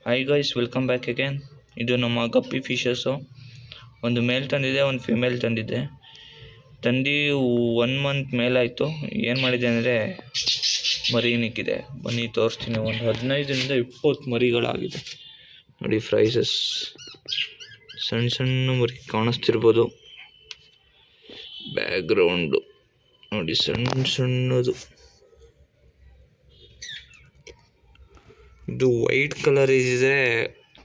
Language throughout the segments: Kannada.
Hi guys, welcome back again. ಇದು ನಮ್ಮ ಗಪ್ಪಿ ಫಿಶಸ್ಸು. ಒಂದು ಮೇಲ್ ತಂದಿದೆ, ಒಂದು ಫಿಮೇಲ್ ತಂದಿದ್ದೆ. ತಂದು 1 ಮಂತ್ ಮೇಲಾಯಿತು. ಏನು ಮಾಡಿದೆ ಅಂದರೆ ಮರಿನಿಕ್ಕಿದೆ. ಬನ್ನಿ ತೋರಿಸ್ತೀನಿ. ಒಂದು 15ರಿಂದ 20 ಮರಿಗಳಾಗಿದೆ ನೋಡಿ. ಫ್ರೈಸಸ್ ಸಣ್ಣ ಸಣ್ಣ ಮರಿ ಕಾಣಿಸ್ತಿರ್ಬೋದು. ಬ್ಯಾಕ್ಗ್ರೌಂಡು ನೋಡಿ, ಸಣ್ಣ ಸಣ್ಣದು. ಇದು ವೈಟ್ ಕಲರ್ ಇದೆ,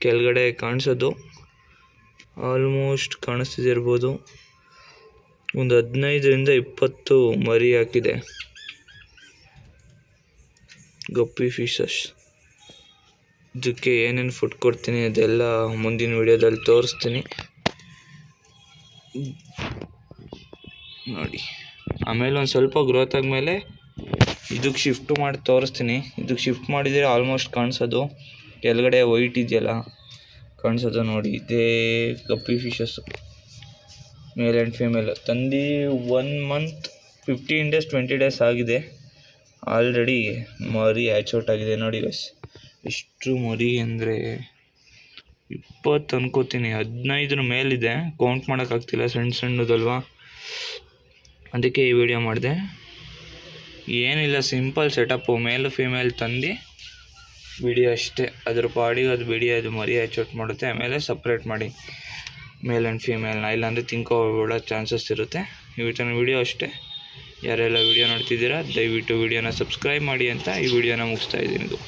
ಕೆಳಗಡೆ ಕಾಣಿಸೋದು ಆಲ್ಮೋಸ್ಟ್ ಕಾಣಿಸ್ತಿರ್ಬೋದು. ಒಂದು 15ರಿಂದ 20 ಮರಿ ಹಾಕಿದೆ ಗಪ್ಪಿ ಫಿಶಸ್. ಇದಕ್ಕೆ ಏನೇನು ಫುಡ್ ಕೊಡ್ತೀನಿ ಅದೆಲ್ಲ ಮುಂದಿನ ವಿಡಿಯೋದಲ್ಲಿ ತೋರಿಸ್ತೀನಿ ನೋಡಿ. ಆಮೇಲೆ ಒಂದು ಸ್ವಲ್ಪ ಗ್ರೋತ್ ಆದಮೇಲೆ ಇದಕ್ಕೆ ಶಿಫ್ಟ್ ಮಾಡಿ ತೋರಿಸ್ತೀನಿ. ಇದಕ್ಕೆ ಶಿಫ್ಟ್ ಮಾಡಿದರೆ ಆಲ್ಮೋಸ್ಟ್ ಕಾಣಿಸೋದು ಕೆಳಗಡೆ ವೈಟ್ ಇದೆಯಲ್ಲ ಕಾಣಿಸೋದು ನೋಡಿ. ಇದೇ guppy fishes, male and female. ತಂದು 1 ಮಂತ್ 15 ಡೇಸ್ 20 ಡೇಸ್ ಆಗಿದೆ. ಆಲ್ರೆಡಿ ಮರಿ ಹ್ಯಾಚೌಟ್ ಆಗಿದೆ ನೋಡಿ ಗೈಸ್. ಎಷ್ಟು ಮರಿ ಅಂದರೆ 20 ಅನ್ಕೋತೀನಿ. 15 ಮೇಲಿದೆ, ಕೌಂಟ್ ಮಾಡೋಕ್ಕಾಗ್ತಿಲ್ಲ, ಸಣ್ಣ ಸಣ್ಣದಲ್ವಾ. ಅದಕ್ಕೆ ಈ ವಿಡಿಯೋ ಮಾಡಿದೆ. ಏನಿಲ್ಲ, ಸಿಂಪಲ್ ಸೆಟಪ್ಪು. ಮೇಲು ಫೀಮೇಲ್ ತಂದು ವಿಡಿಯೋ ಅಷ್ಟೇ. ಅದ್ರ ಪಾಡಿಗೆ ಅದು ಬಿಡಿ, ಅದು ಮರಿ ಹ್ಯಾಚೌಟ್ ಮಾಡುತ್ತೆ. ಆಮೇಲೆ ಸಪ್ರೇಟ್ ಮಾಡಿ ಮೇಲ್ ಆ್ಯಂಡ್ ಫೀಮೇಲ್ನ, ಇಲ್ಲಾಂದರೆ ತಿನ್ಕೊಬಿಡೋ ಚಾನ್ಸಸ್ ಇರುತ್ತೆ. ಇವತ್ತಿನ ವಿಡಿಯೋ ಅಷ್ಟೇ. ಯಾರೆಲ್ಲ ವಿಡಿಯೋ ನೋಡ್ತಿದ್ದೀರಾ ದಯವಿಟ್ಟು ವಿಡಿಯೋನ ಸಬ್ಸ್ಕ್ರೈಬ್ ಮಾಡಿ ಅಂತ ಈ ವಿಡಿಯೋನ ಮುಗಿಸ್ತಾ ಇದ್ದೀನಿ.